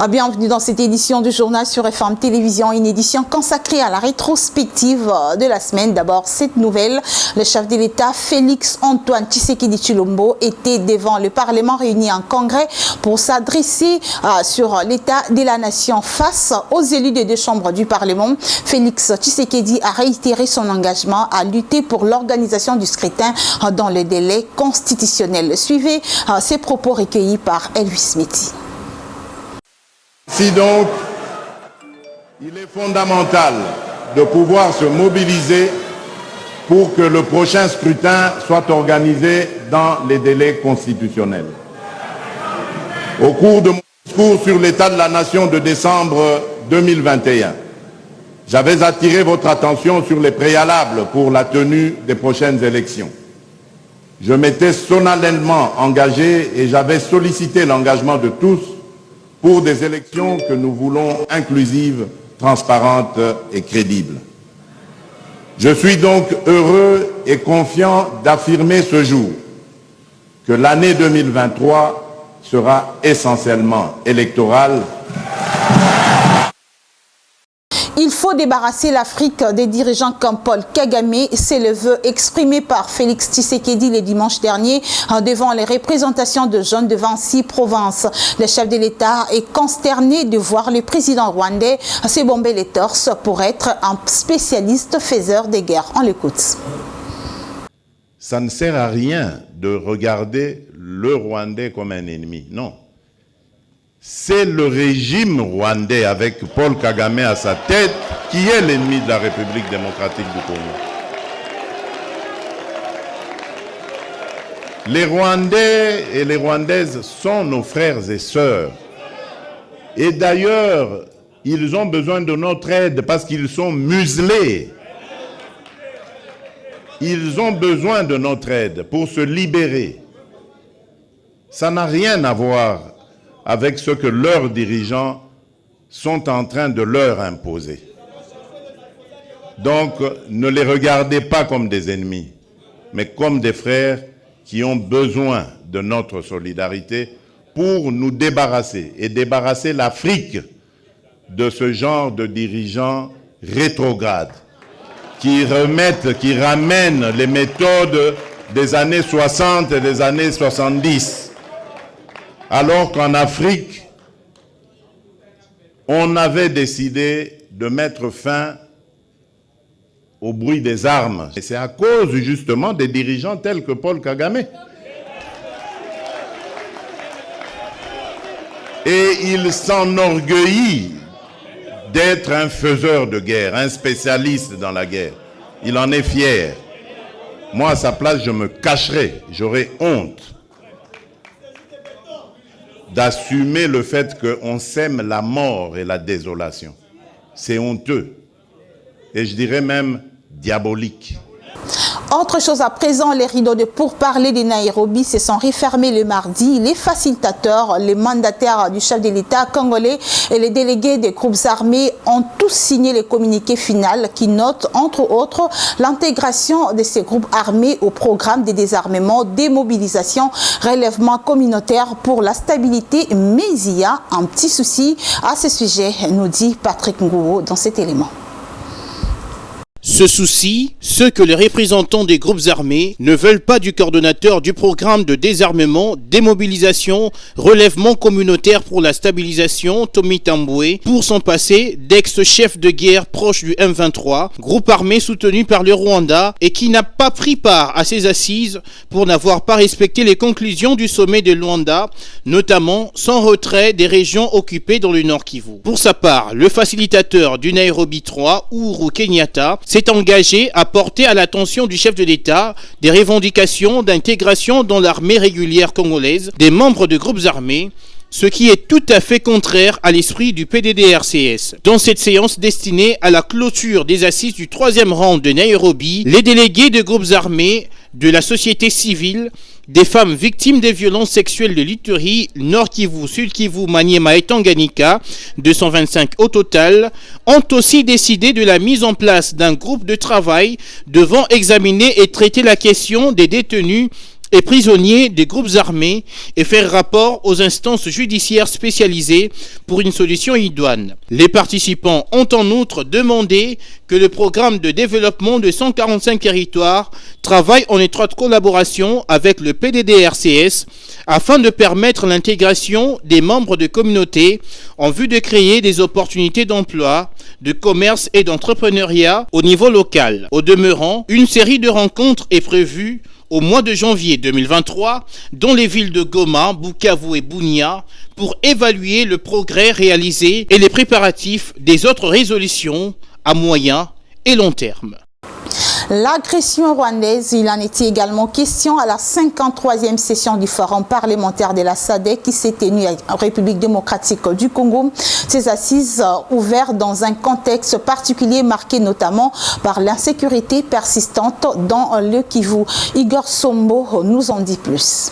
Bienvenue dans cette édition du journal sur FM Télévision, une édition consacrée à la rétrospective de la semaine. D'abord, cette nouvelle, le chef de l'État Félix Antoine Tshisekedi Tshilombo était devant le Parlement réuni en congrès pour s'adresser sur l'état de la nation face aux élus des deux chambres du Parlement. Félix Tshisekedi a réitéré son engagement à lutter pour l'organisation du scrutin dans le délai constitutionnel. Suivez ces propos recueillis par Elvis Meti. Si donc, il est fondamental de pouvoir se mobiliser pour que le prochain scrutin soit organisé dans les délais constitutionnels. Au cours de mon discours sur l'état de la nation de décembre 2021, j'avais attiré votre attention sur les préalables pour la tenue des prochaines élections. Je m'étais solennellement engagé et j'avais sollicité l'engagement de tous pour des élections que nous voulons inclusives, transparentes et crédibles. Je suis donc heureux et confiant d'affirmer ce jour que l'année 2023 sera essentiellement électorale. Il faut débarrasser l'Afrique des dirigeants comme Paul Kagame. C'est le vœu exprimé par Félix Tshisekedi le dimanche dernier devant les représentations de jeunes devant 6 provinces. Le chef de l'État est consterné de voir le président rwandais se bomber les torses pour être un spécialiste faiseur de guerre. On l'écoute. Ça ne sert à rien de regarder le Rwandais comme un ennemi. Non. C'est le régime rwandais avec Paul Kagame à sa tête qui est l'ennemi de la République démocratique du Congo. Les Rwandais et les Rwandaises sont nos frères et sœurs. Et d'ailleurs, ils ont besoin de notre aide parce qu'ils sont muselés. Ils ont besoin de notre aide pour se libérer. Ça n'a rien à voir avec ce que leurs dirigeants sont en train de leur imposer. Donc, ne les regardez pas comme des ennemis, mais comme des frères qui ont besoin de notre solidarité pour nous débarrasser et débarrasser l'Afrique de ce genre de dirigeants rétrogrades qui ramènent les méthodes des années 60 et des années 70. Alors qu'en Afrique, on avait décidé de mettre fin au bruit des armes. Et c'est à cause justement des dirigeants tels que Paul Kagame. Et il s'enorgueillit d'être un faiseur de guerre, un spécialiste dans la guerre. Il en est fier. Moi, à sa place, je me cacherais, j'aurais honte d'assumer le fait qu'on sème la mort et la désolation. C'est honteux. Et je dirais même diabolique. Autre chose à présent, les rideaux de pourparlers de Nairobi se sont refermés le mardi. Les facilitateurs, les mandataires du chef de l'État congolais et les délégués des groupes armés ont tous signé le communiqué final qui note, entre autres, l'intégration de ces groupes armés au programme de désarmement, démobilisation, relèvement communautaire pour la stabilité. Mais il y a un petit souci à ce sujet, nous dit Patrick Ngouo dans cet élément. Ce souci, ceux que les représentants des groupes armés ne veulent pas du coordonnateur du programme de désarmement, démobilisation, relèvement communautaire pour la stabilisation, Tommy Tamboué, pour son passé d'ex-chef de guerre proche du M23, groupe armé soutenu par le Rwanda et qui n'a pas pris part à ces assises pour n'avoir pas respecté les conclusions du sommet de Luanda, notamment son retrait des régions occupées dans le Nord Kivu. Pour sa part, le facilitateur du Nairobi 3, Uhuru Kenyatta, s'est engagé à porter à l'attention du chef de l'État des revendications d'intégration dans l'armée régulière congolaise des membres de groupes armés, ce qui est tout à fait contraire à l'esprit du PDDRCS. Dans cette séance destinée à la clôture des assises du 3e round de Nairobi, les délégués de groupes armés, de la société civile, des femmes victimes des violences sexuelles de l'Ituri, Nord Kivu, Sud Kivu, Maniema et Tanganyika, 225 au total, ont aussi décidé de la mise en place d'un groupe de travail devant examiner et traiter la question des détenus et prisonniers des groupes armés et faire rapport aux instances judiciaires spécialisées pour une solution idoine. Les participants ont en outre demandé que le programme de développement de 145 territoires travaille en étroite collaboration avec le PDDRCS afin de permettre l'intégration des membres de communautés en vue de créer des opportunités d'emploi, de commerce et d'entrepreneuriat au niveau local. Au demeurant, une série de rencontres est prévue au mois de janvier 2023 dans les villes de Goma, Bukavu et Bunia pour évaluer le progrès réalisé et les préparatifs des autres résolutions à moyen et long terme. L'agression rwandaise, il en était également question à la 53e session du Forum parlementaire de la SADC qui s'est tenue en République démocratique du Congo. Ces assises ouvertes dans un contexte particulier marqué notamment par l'insécurité persistante dans le Kivu. Igor Sombo nous en dit plus.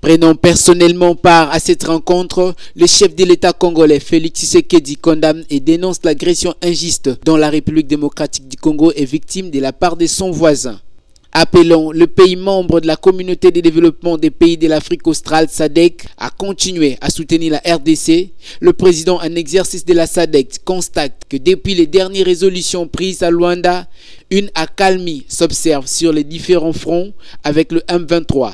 Prenant personnellement part à cette rencontre, le chef de l'État congolais Félix Tshisekedi condamne et dénonce l'agression injuste dont la République démocratique du Congo est victime de la part de son voisin. Appelons le pays membre de la communauté de développement des pays de l'Afrique australe SADC à continuer à soutenir la RDC. Le président en exercice de la SADC constate que depuis les dernières résolutions prises à Luanda, une accalmie s'observe sur les différents fronts avec le M23.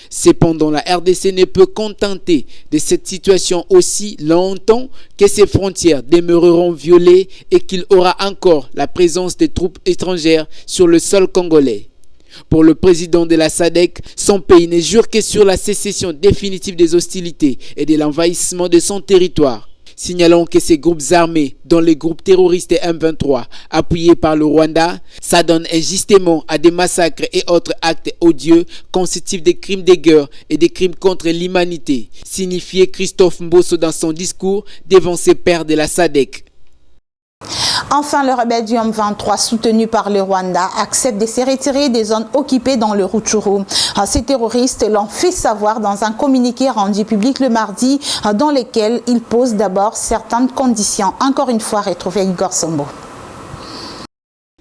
Cependant, la RDC ne peut contenter de cette situation aussi longtemps que ses frontières demeureront violées et qu'il aura encore la présence des troupes étrangères sur le sol congolais. Pour le président de la SADC, son pays ne jure que sur la cessation définitive des hostilités et de l'envahissement de son territoire. Signalons que ces groupes armés, dont les groupes terroristes M23, appuyés par le Rwanda, s'adonnent injustement à des massacres et autres actes odieux constitutifs des crimes de guerre et des crimes contre l'humanité, signifiait Christophe Mbosso dans son discours devant ses pairs de la SADC. Enfin, le rebelle du M23, soutenu par le Rwanda, accepte de se retirer des zones occupées dans le Rutshuru. Ces terroristes l'ont fait savoir dans un communiqué rendu public le mardi, dans lequel ils posent d'abord certaines conditions. Encore une fois, retrouvez Igor Sombo.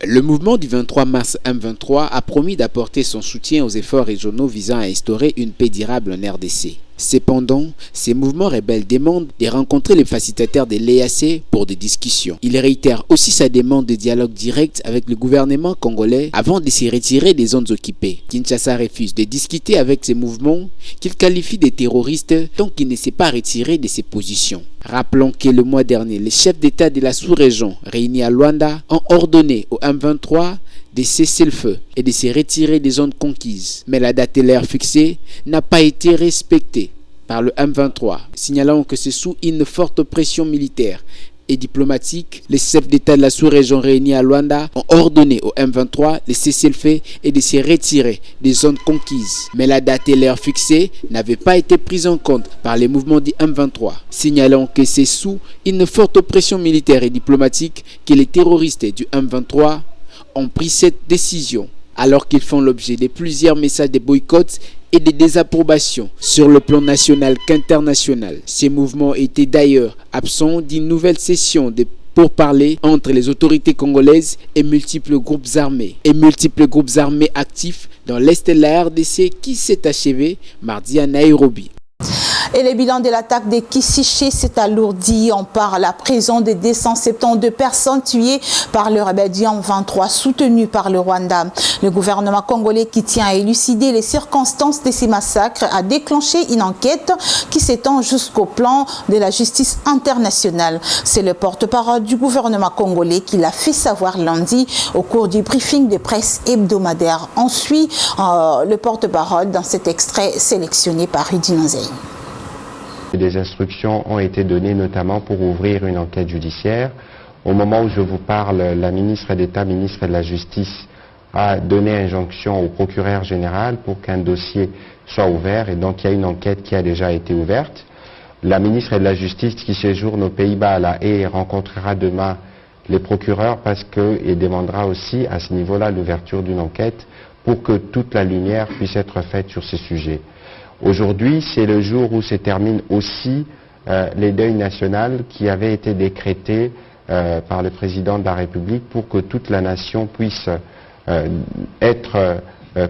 Le mouvement du 23 mars M23 a promis d'apporter son soutien aux efforts régionaux visant à instaurer une paix durable en RDC. Cependant, ces mouvements rebelles demandent de rencontrer les facilitateurs de l'EAC pour des discussions. Il réitère aussi sa demande de dialogue direct avec le gouvernement congolais avant de se retirer des zones occupées. Kinshasa refuse de discuter avec ces mouvements qu'il qualifie de terroristes tant qu'il ne s'est pas retiré de ses positions. Rappelons que le mois dernier, les chefs d'État de la sous-région réunis à Luanda ont ordonné au M23 de cesser le feu et de se retirer des zones conquises. Mais la date et l'heure fixée n'a pas été respectée par le M23. Signalons que c'est sous une forte pression militaire et diplomatique, les chefs d'État de la sous-région réunis à Luanda ont ordonné au M23 de cesser le feu et de se retirer des zones conquises. Mais la date et l'heure fixée n'avaient pas été prises en compte par les mouvements du M23. Signalons que c'est sous une forte pression militaire et diplomatique que les terroristes du M23 ont pris cette décision, alors qu'ils font l'objet de plusieurs messages de boycott et de désapprobation sur le plan national qu'international. Ces mouvements étaient d'ailleurs absents d'une nouvelle session de pourparlers entre les autorités congolaises et multiples groupes armés actifs dans l'est de la RDC qui s'est achevé mardi à Nairobi. Et le bilan de l'attaque de Kisiché s'est alourdi. On parle à présent de 272 personnes tuées par le rebelle du M23 soutenu par le Rwanda. Le gouvernement congolais qui tient à élucider les circonstances de ces massacres a déclenché une enquête qui s'étend jusqu'au plan de la justice internationale. C'est le porte-parole du gouvernement congolais qui l'a fait savoir lundi au cours du briefing de presse hebdomadaire. On suit le porte-parole dans cet extrait sélectionné par Rudi Nozei. Des instructions ont été données notamment pour ouvrir une enquête judiciaire. Au moment où je vous parle, la ministre d'État, ministre de la Justice, a donné injonction au procureur général pour qu'un dossier soit ouvert et donc il y a une enquête qui a déjà été ouverte. La ministre de la Justice qui séjourne aux Pays-Bas à La Haye rencontrera demain les procureurs parce qu'il demandera aussi à ce niveau-là l'ouverture d'une enquête pour que toute la lumière puisse être faite sur ces sujets. Aujourd'hui, c'est le jour où se termine aussi les deuils nationaux qui avaient été décrétés par le président de la République pour que toute la nation puisse être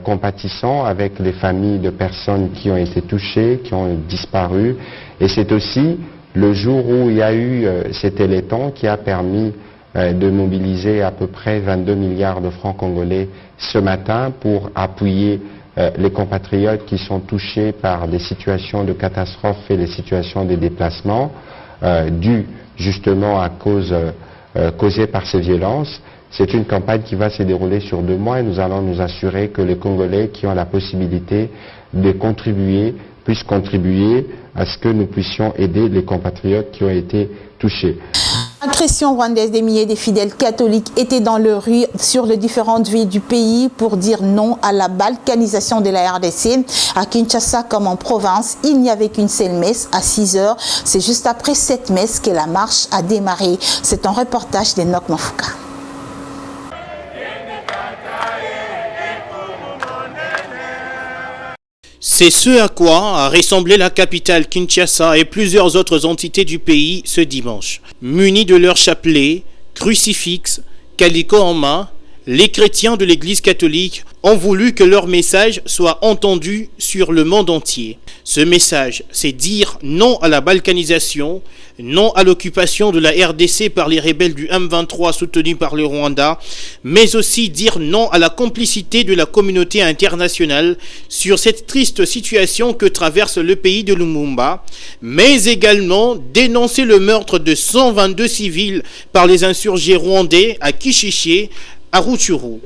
compatissons avec les familles de personnes qui ont été touchées, qui ont disparu. Et c'est aussi le jour où il y a eu cet téléthon qui a permis de mobiliser à peu près 22 milliards de francs congolais ce matin pour appuyer les compatriotes qui sont touchés par des situations de catastrophe et des situations de déplacement dues justement à cause causées par ces violences. C'est une campagne qui va se dérouler sur 2 mois et nous allons nous assurer que les Congolais qui ont la possibilité de contribuer puissent contribuer à ce que nous puissions aider les compatriotes qui ont été touchés. L'agression rwandaise des milliers de fidèles catholiques étaient dans le rue sur les différentes villes du pays pour dire non à la balkanisation de la RDC. À Kinshasa comme en province, il n'y avait qu'une seule messe à 6 heures. C'est juste après cette messe que la marche a démarré. C'est un reportage d'Enoch Mafouka. C'est ce à quoi a ressemblé la capitale Kinshasa et plusieurs autres entités du pays ce dimanche. Munis de leurs chapelets, crucifixes, calicos en main, les chrétiens de l'Église catholique ont voulu que leur message soit entendu sur le monde entier. Ce message, c'est dire non à la balkanisation, non à l'occupation de la RDC par les rebelles du M23 soutenus par le Rwanda, mais aussi dire non à la complicité de la communauté internationale sur cette triste situation que traverse le pays de Lumumba, mais également dénoncer le meurtre de 122 civils par les insurgés rwandais à Kishiché, à Rutshuru.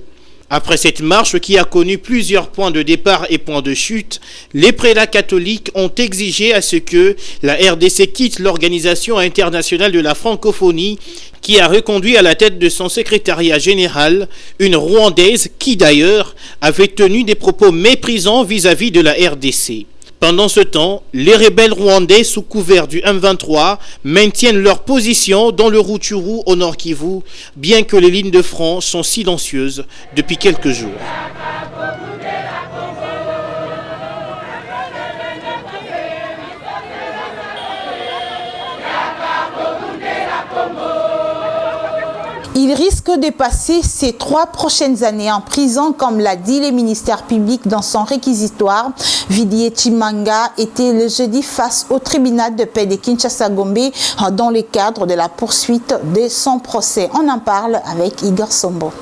Après cette marche qui a connu plusieurs points de départ et points de chute, les prélats catholiques ont exigé à ce que la RDC quitte l'Organisation internationale de la francophonie qui a reconduit à la tête de son secrétariat général une Rwandaise qui d'ailleurs avait tenu des propos méprisants vis-à-vis de la RDC. Pendant ce temps, les rebelles rwandais sous couvert du M23 maintiennent leur position dans le Rutshuru au Nord Kivu, bien que les lignes de front sont silencieuses depuis quelques jours. Il risque de passer ces 3 prochaines années en prison, comme l'a dit le ministère public dans son réquisitoire. Vidier Chimanga était le jeudi face au tribunal de paix de Kinshasa-Gombe dans le cadre de la poursuite de son procès. On en parle avec Igor Sombo.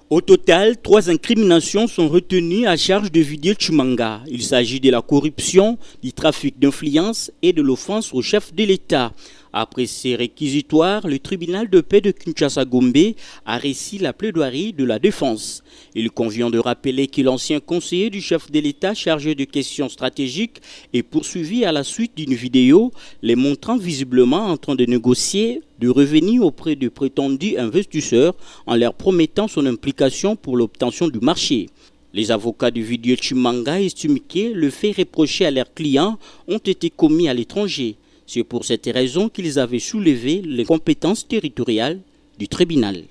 Au total, 3 incriminations sont retenues à charge de Vidier Chimanga. Il s'agit de la corruption, du trafic d'influence et de l'offense au chef de l'État. Après ces réquisitoires, le tribunal de paix de Kinshasa-Gombe a reçu la plaidoirie de la défense. Il convient de rappeler que l'ancien conseiller du chef de l'État chargé de questions stratégiques est poursuivi à la suite d'une vidéo les montrant visiblement en train de négocier de revenir auprès de prétendus investisseurs en leur promettant son implication pour l'obtention du marché. Les avocats de Vidier Chimanga estiment que le fait reproché à leurs clients ont été commis à l'étranger. C'est pour cette raison qu'ils avaient soulevé les compétences territoriales du tribunal.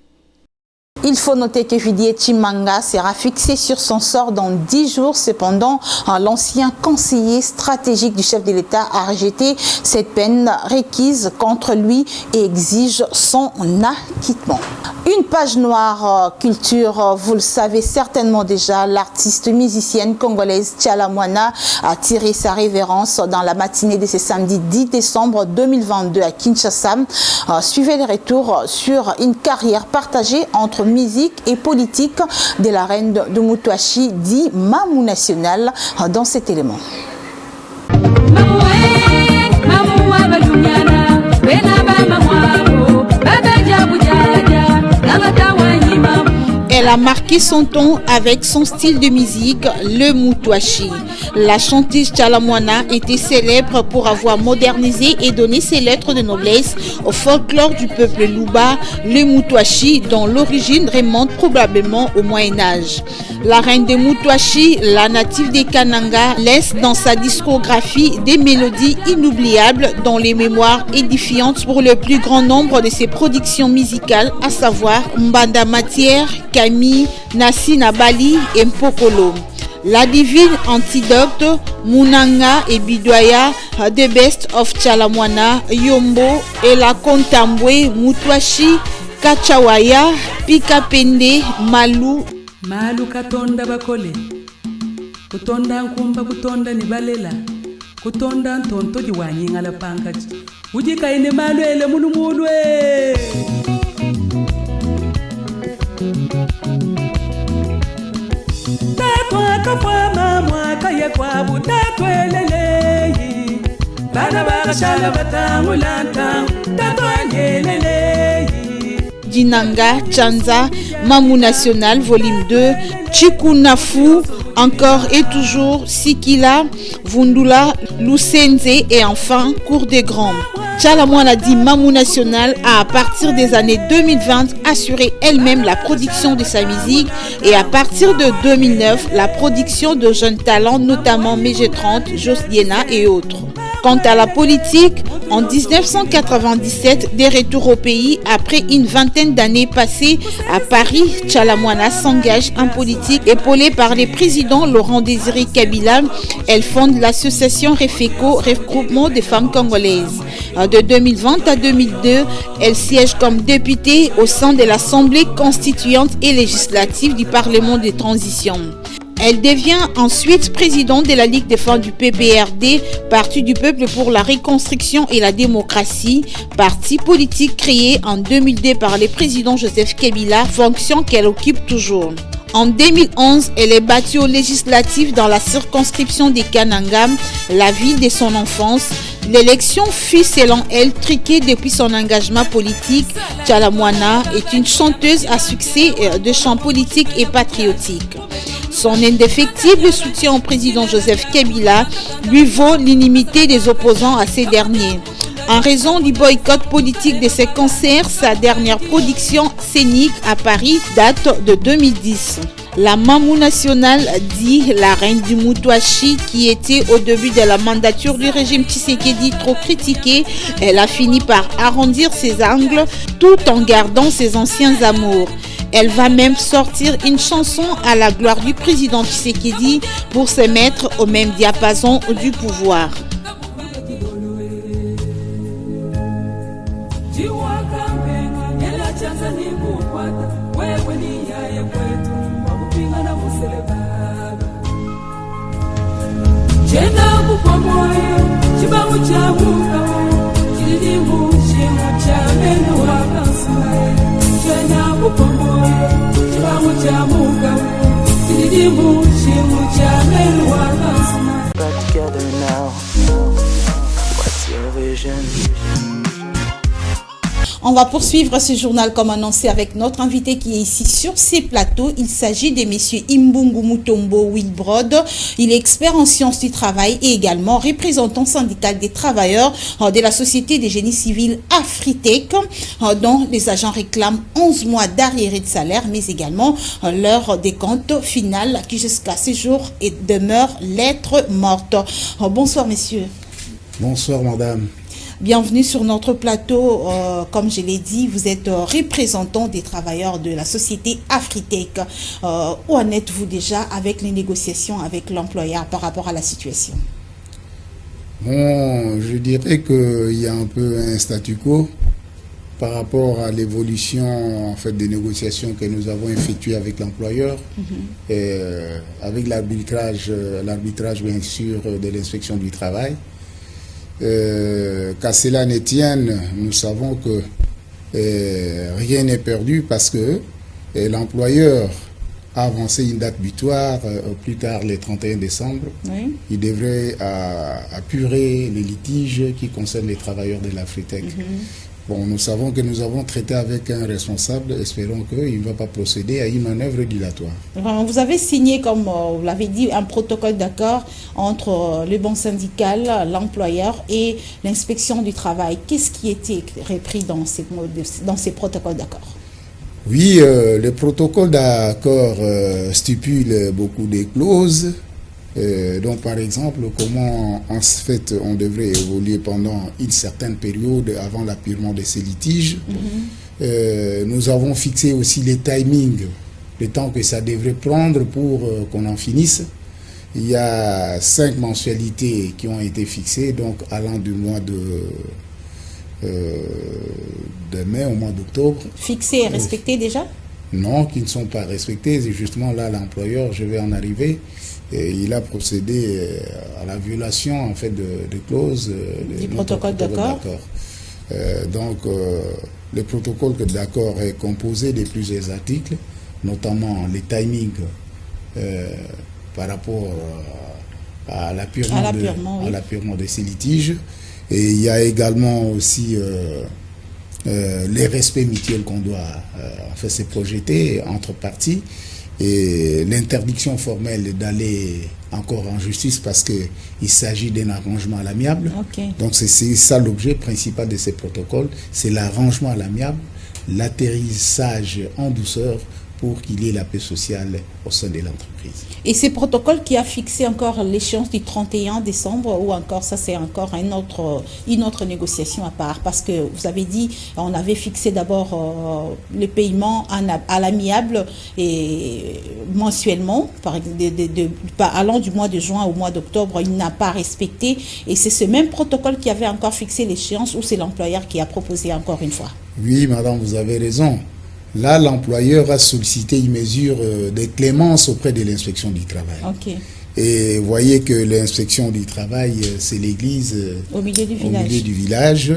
Il faut noter que Vidier Chimanga sera fixé sur son sort dans 10 jours. Cependant, l'ancien conseiller stratégique du chef de l'État a rejeté cette peine requise contre lui et exige son acquittement. Une page noire culture, vous le savez certainement déjà, l'artiste musicienne congolaise Tchala Moana a tiré sa révérence dans la matinée de ce samedi 10 décembre 2022 à Kinshasa. Suivez le retour sur une carrière partagée entre musique et politique de la reine de Mutwashi, dit Mamou National, dans cet élément. Elle a marqué son ton avec son style de musique, le Mutwashi. La chanteuse Tchala Moana était célèbre pour avoir modernisé et donné ses lettres de noblesse au folklore du peuple Luba, le Mutwashi, dont l'origine remonte probablement au Moyen-Âge. La reine de Mutwashi, la native des Kananga, laisse dans sa discographie des mélodies inoubliables dont les mémoires édifiantes pour le plus grand nombre de ses productions musicales, à savoir Mbanda Matière, Kami, Nassi Nabali et Mpokolo. La divine antidote, Munanga et Bidoya, The Best of Tchala Moana, Yombo et la Kontambwe, Mutwashi, Kachawaya, Pikapende, Malou, Malu katonda bakole kutonda nkumba kutonda nibalela kutonda ntonto jiwanyinga la pankati ujika ine malu ele mulumulwe tatwa kafwa mamwa kaye kwa butatweleleyi bana bakashala batangulanta tatwanyeleleyi Dinanga, Tchanza, Mamou National, volume 2, Chikunafu, encore et toujours, Sikila, Vundula, Lusenze et enfin Cour des Grands. Tchalamouana dit Mamou National a, à partir des années 2020, assuré elle-même la production de sa musique et à partir de 2009, la production de jeunes talents, notamment MG30, Jos Diena et autres. Quant à la politique, en 1997, des retours au pays, après une vingtaine d'années passées à Paris, Tchalamouana s'engage en politique. Épaulée par les présidents Laurent Désiré Kabila, elle fonde l'association Refeco, regroupement des femmes congolaises. De 2020 à 2002, elle siège comme députée au sein de l'Assemblée constituante et législative du Parlement de transition. Elle devient ensuite présidente de la Ligue des femmes du PPRD, Parti du peuple pour la reconstruction et la démocratie, parti politique créé en 2002 par le président Joseph Kabila, fonction qu'elle occupe toujours. En 2011, elle est battue aux législatives dans la circonscription des Kanangam, la ville de son enfance. L'élection fut selon elle truquée depuis son engagement politique. Tchalamouana est une chanteuse à succès de chants politiques et patriotiques. Son indéfectible soutien au président Joseph Kabila lui vaut l'inimité des opposants à ces derniers. En raison du boycott politique de ses concerts, sa dernière production scénique à Paris date de 2010. La Mamou National, dit la reine du Moutouachi, qui était au début de la mandature du régime Tshisekedi trop critiquée, elle a fini par arrondir ses angles tout en gardant ses anciens amours. Elle va même sortir une chanson à la gloire du président Tshisekedi pour se mettre au même diapason du pouvoir. On va poursuivre ce journal comme annoncé avec notre invité qui est ici sur ces plateaux. Il s'agit de M. Imbungu Mutombo Wilbrod. Il est expert en sciences du travail et également représentant syndical des travailleurs de la Société des génies civils Afritech, dont les agents réclament 11 mois d'arriérés de salaire, mais également leur décompte final qui jusqu'à ce jour demeure lettre morte. Bonsoir messieurs. Bonsoir madame. Bienvenue sur notre plateau. Comme je l'ai dit, vous êtes représentant des travailleurs de la société Afritech. Où en êtes-vous déjà avec les négociations avec l'employeur par rapport à la situation? Bon, je dirais qu'il y a un peu un statu quo par rapport à l'évolution en fait, des négociations que nous avons effectuées avec l'employeur, et avec l'arbitrage bien sûr de l'inspection du travail. Qu'à cela ne tienne, nous savons que rien n'est perdu parce que l'employeur a avancé une date butoir au plus tard le 31 décembre. Oui. Il devrait apurer les litiges qui concernent les travailleurs de l'Afritech. Bon, nous savons que nous avons traité avec un responsable, espérons qu'il ne va pas procéder à une manœuvre dilatoire. Vous avez signé, comme vous l'avez dit, un protocole d'accord entre le bon syndical, l'employeur et l'inspection du travail. Qu'est-ce qui était repris dans ces protocoles d'accord? Oui, le protocole d'accord stipule beaucoup de clauses. Donc, par exemple, comment en fait on devrait évoluer pendant une certaine période avant l'appurement de ces litiges. Nous avons fixé aussi les timings, le temps que ça devrait prendre pour qu'on en finisse. Il y a 5 mensualités qui ont été fixées, donc allant du mois de mai au mois d'octobre. Fixé et respecté déjà? non, qui ne sont pas respectées. Et justement, là, l'employeur, je vais en arriver, et il a procédé à la violation en fait de clauses du protocole d'accord. Donc, le protocole d'accord est composé de plusieurs articles, notamment les timings par rapport à l'appurement de ces litiges. Et il y a également aussi les respects mutuels qu'on doit se projeter entre parties, et l'interdiction formelle d'aller encore en justice parce qu'il s'agit d'un arrangement à l'amiable. Okay. Donc c'est ça l'objet principal de ces protocoles, c'est l'arrangement à l'amiable, l'atterrissage en douceur pour qu'il y ait la paix sociale au sein de l'entreprise. Et ces protocoles qui a fixé encore l'échéance du 31 décembre, ou encore ça c'est encore une autre négociation à part, parce que vous avez dit, on avait fixé d'abord le paiement à l'amiable et mensuellement, allant du mois de juin au mois d'octobre, il n'a pas respecté, et c'est ce même protocole qui avait encore fixé l'échéance, ou c'est l'employeur qui a proposé encore une fois? Oui, madame, vous avez raison. Là, l'employeur a sollicité une mesure de clémence auprès de l'inspection du travail. Okay. Et vous voyez que l'inspection du travail, c'est l'église au milieu du village.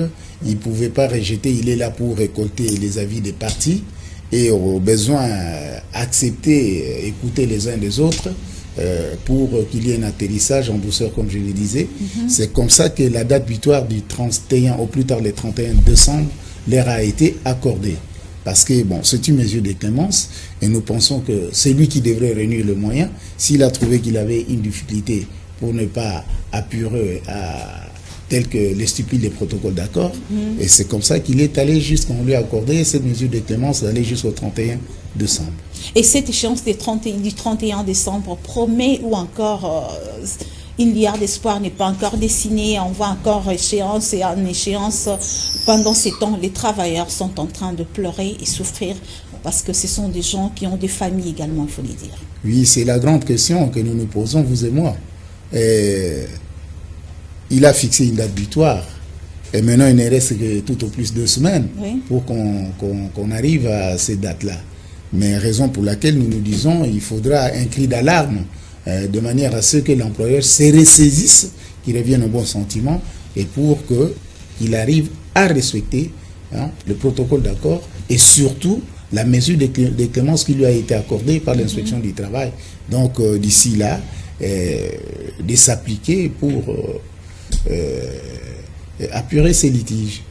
Il ne pouvait pas rejeter, il est là pour récolter les avis des parties et au besoin accepter, écouter les uns des autres pour qu'il y ait un atterrissage en douceur, comme je le disais. C'est comme ça que la date butoir du 31, au plus tard le 31 décembre, leur a été accordée. Parce que, bon, c'est une mesure de clémence et nous pensons que c'est lui qui devrait réunir le moyen. S'il a trouvé qu'il avait une difficulté pour ne pas apurer tel que les stipule les protocoles d'accord, et c'est comme ça qu'il est allé jusqu'on lui a accordé cette mesure de clémence d'aller jusqu'au 31 décembre. Et cette échéance du 31 décembre promet ou encore une liard d'espoir n'est pas encore dessinée, on voit encore échéance et en échéance. Pendant ces temps, les travailleurs sont en train de pleurer et souffrir parce que ce sont des gens qui ont des familles également, il faut le dire. Oui, c'est la grande question que nous nous posons, vous et moi. Il a fixé une date butoir et maintenant il ne reste que tout au plus 2 semaines pour qu'on arrive à cette date-là. Mais raison pour laquelle nous nous disons qu'il faudra un cri d'alarme de manière à ce que l'employeur se ressaisisse, qu'il revienne au bon sentiment et pour qu'il arrive à respecter le protocole d'accord et surtout la mesure de clémence qui lui a été accordée par l'inspection du travail. Donc d'ici là, de s'appliquer pour apurer ces litiges.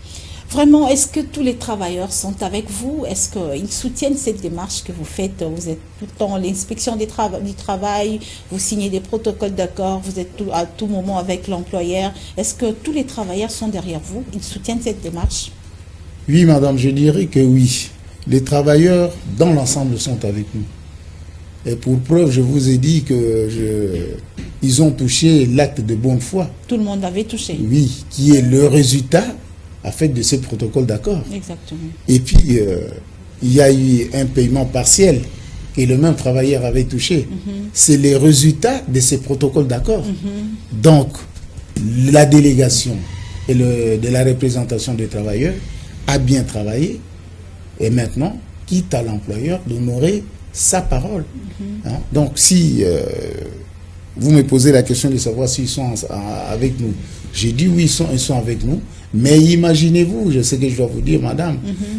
Vraiment, est-ce que tous les travailleurs sont avec vous? Est-ce qu'ils soutiennent cette démarche que vous faites? Vous êtes tout le temps l'inspection du travail, vous signez des protocoles d'accord, vous êtes à tout moment avec l'employeur. Est-ce que tous les travailleurs sont derrière vous? Ils soutiennent cette démarche? Oui, madame, je dirais que oui. Les travailleurs, dans l'ensemble, sont avec nous. Et pour preuve, je vous ai dit ils ont touché l'acte de bonne foi. Tout le monde avait touché. Oui, qui est le résultat à fait de ce protocole d'accord. Exactement. Et puis, il y a eu un paiement partiel que le même travailleur avait touché. C'est les résultats de ces protocoles d'accord. Donc, la délégation et de la représentation des travailleurs a bien travaillé et maintenant, quitte à l'employeur d'honorer sa parole. Donc, si vous me posez la question de savoir s'ils sont avec nous, j'ai dit oui, ils sont avec nous. Mais imaginez-vous, je sais que je dois vous dire, madame,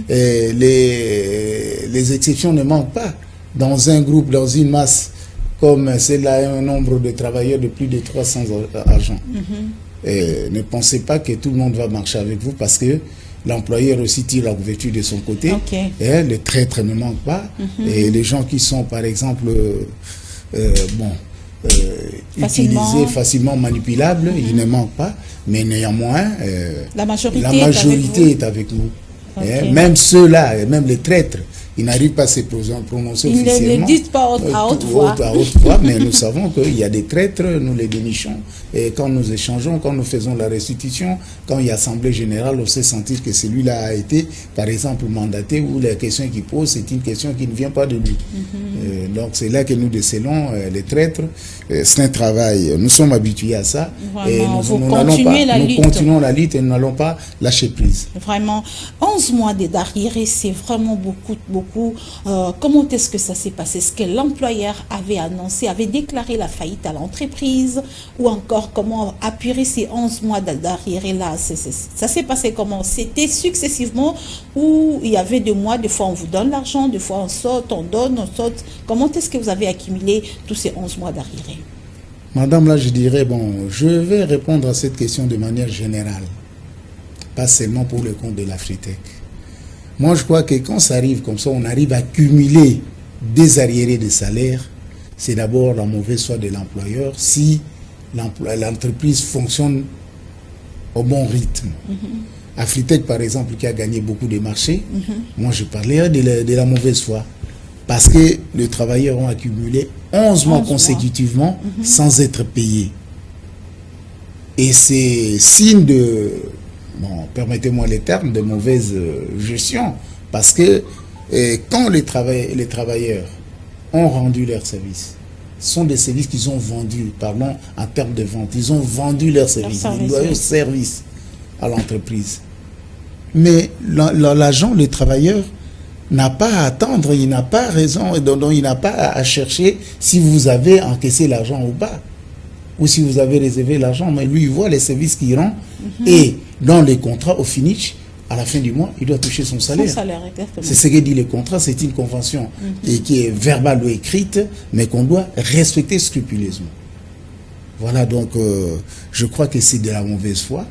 les exceptions ne manquent pas. Dans un groupe, dans une masse, comme celle-là, un nombre de travailleurs de plus de 300 agents. Ne pensez pas que tout le monde va marcher avec vous parce que l'employeur aussi tire la couverture de son côté. Les traîtres ne manquent pas. Et les gens qui sont, par exemple, utilisés, facilement manipulables, ils ne manquent pas. Mais néanmoins, la majorité est avec nous. Même ceux-là, même les traîtres, ils n'arrivent pas à se prononcer officiellement. Ils ne le disent pas à haute voix. Mais nous savons qu'il y a des traîtres, nous les dénichons. Et quand nous échangeons, quand nous faisons la restitution, quand il y a assemblée générale, on sait sentir que celui-là a été, par exemple, mandaté ou la question qu'il pose, c'est une question qui ne vient pas de lui. Donc c'est là que nous décelons les traîtres. C'est un travail, nous sommes habitués à ça. Vraiment, et nous continuons la lutte et nous n'allons pas lâcher prise. Vraiment, 11 mois d'arriéré, c'est vraiment beaucoup beaucoup. Comment est-ce que ça s'est passé? Est-ce que l'employeur avait annoncé, avait déclaré la faillite à l'entreprise? Ou encore, comment appuyer ces 11 mois d'arriéré-là? Ça s'est passé comment? C'était successivement ou il y avait 2 mois, des fois on vous donne l'argent, des fois on saute, on donne, on saute. Comment est-ce que vous avez accumulé tous ces 11 mois d'arriéré? Madame, là, je dirais, bon, je vais répondre à cette question de manière générale, pas seulement pour le compte de l'Afritec. Moi, je crois que quand ça arrive comme ça, on arrive à cumuler des arriérés de salaire, c'est d'abord la mauvaise foi de l'employeur si l'entreprise fonctionne au bon rythme. Afritec, par exemple, qui a gagné beaucoup de marchés, moi, je parlais de la mauvaise foi. Parce que les travailleurs ont accumulé 11 mois consécutivement sans être payés. Et c'est signe de, bon, permettez-moi les termes, de mauvaise gestion. Parce que quand les travailleurs ont rendu leur service, ce sont des services qu'ils ont vendus, parlons en termes de vente, ils ont vendu leur service, les loyaux services à l'entreprise. Mais l'agent, le travailleur, n'a pas à attendre, il n'a pas raison, donc il n'a pas à chercher si vous avez encaissé l'argent ou pas, ou si vous avez réservé l'argent, mais lui il voit les services qu'il rend, et dans les contrats au finish, à la fin du mois, il doit toucher son salaire. C'est ce que dit le contrat, c'est une convention et qui est verbale ou écrite, mais qu'on doit respecter scrupuleusement. Voilà, donc je crois que c'est de la mauvaise foi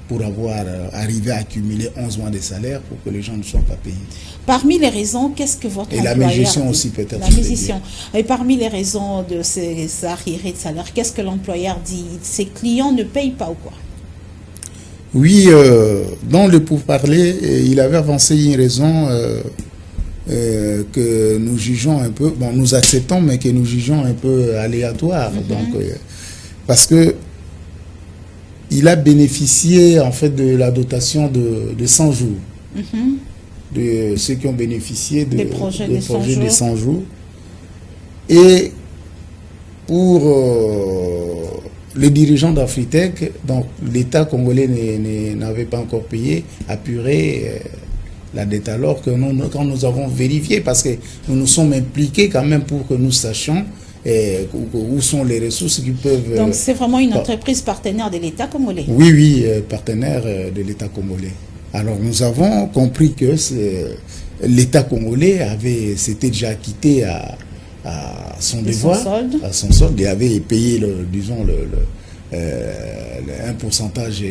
pour avoir arrivé à accumuler 11 mois de salaire pour que les gens ne soient pas payés. Parmi les raisons, qu'est-ce que votre employeur... Et la médiation aussi peut-être. La médiation. Et parmi les raisons de ces arriérés de salaire, qu'est-ce que l'employeur dit? Ses clients ne payent pas ou quoi? Oui, dans le pourparler, il avait avancé une raison que nous jugeons un peu, bon, nous acceptons, mais que nous jugeons un peu aléatoire. Donc, parce que il a bénéficié en fait de la dotation de 100 jours. De ceux qui ont bénéficié des projets de 100 jours. Et pour les dirigeants d'Afritec, donc l'État congolais n'avait pas encore payé, apuré la dette, alors que quand nous avons vérifié, parce que nous nous sommes impliqués quand même pour que nous sachions où sont les ressources qui peuvent... Donc c'est vraiment une entreprise partenaire de l'État congolais? Oui, oui, partenaire de l'État congolais. Alors nous avons compris que l'État congolais s'était déjà acquitté à son devoir, à son solde, et avait payé, un pourcentage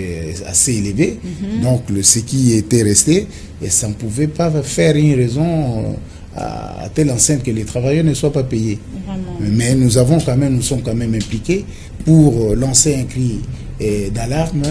assez élevé, donc ce qui était resté, et ça ne pouvait pas faire une raison à telle enseigne que les travailleurs ne soient pas payés. Mais nous sommes quand même impliqués pour lancer un cri d'alarme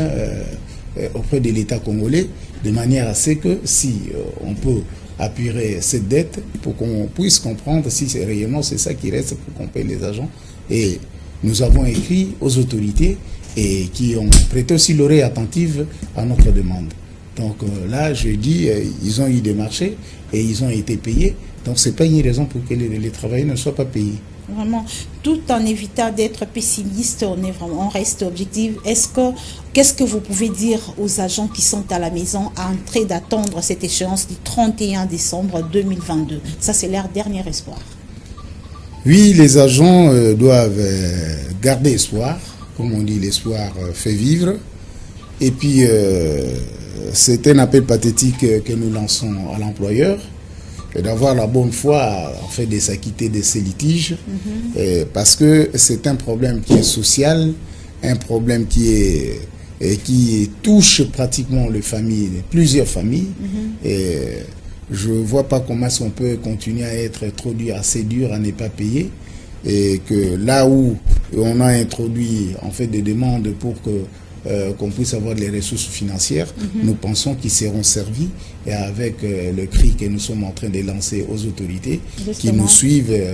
auprès de l'État congolais, de manière à ce que si on peut appuyer cette dette, pour qu'on puisse comprendre si réellement c'est ça qui reste pour qu'on paye les agents. Et nous avons écrit aux autorités et qui ont prêté aussi l'oreille attentive à notre demande. Donc là, je dis, ils ont eu des marchés et ils ont été payés. Donc ce n'est pas une raison pour que les travailleurs ne soient pas payés. Vraiment, tout en évitant d'être pessimiste, on reste objectif. Qu'est-ce que vous pouvez dire aux agents qui sont à la maison en train d'attendre cette échéance du 31 décembre 2022? Ça, c'est leur dernier espoir. Oui, les agents doivent garder espoir. Comme on dit, l'espoir fait vivre. Et puis, c'est un appel pathétique que nous lançons à l'employeur, d'avoir la bonne foi en fait de s'acquitter de ces litiges, parce que c'est un problème qui est social, un problème qui touche pratiquement les familles, plusieurs familles. Et je ne vois pas comment est-ce qu'on peut continuer à être trop dur, assez dur à ne pas payer, et que là où on a introduit en fait des demandes pour que qu'on puisse avoir les ressources financières, nous pensons qu'ils seront servis, et avec le cri que nous sommes en train de lancer aux autorités qui nous suivent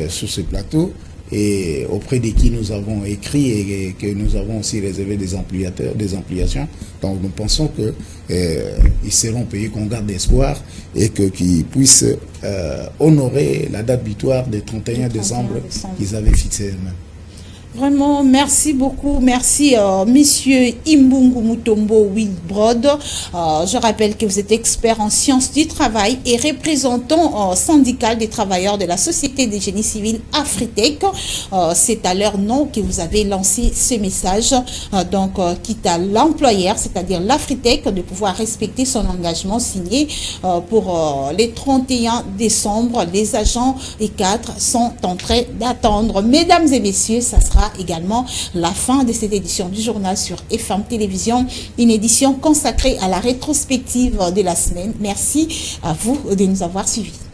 sur ce plateau, et auprès de qui nous avons écrit et que nous avons aussi réservé des ampliations. Donc nous pensons qu'ils seront payés, qu'on garde espoir, et qu'ils puissent honorer la date butoir du 31 décembre qu'ils avaient fixée eux-mêmes. Vraiment, merci beaucoup. Merci, Monsieur Imbungu Mutombo Wilbrod. Je rappelle que vous êtes expert en sciences du travail et représentant syndical des travailleurs de la Société des génies civils Afritech. C'est à leur nom que vous avez lancé ce message. Quitte à l'employeur, c'est-à-dire l'Afritech, de pouvoir respecter son engagement signé pour les 31 décembre. Les agents et cadres sont en train d'attendre. Mesdames et messieurs, ça sera également la fin de cette édition du journal sur FM Télévision, une édition consacrée à la rétrospective de la semaine. Merci à vous de nous avoir suivis.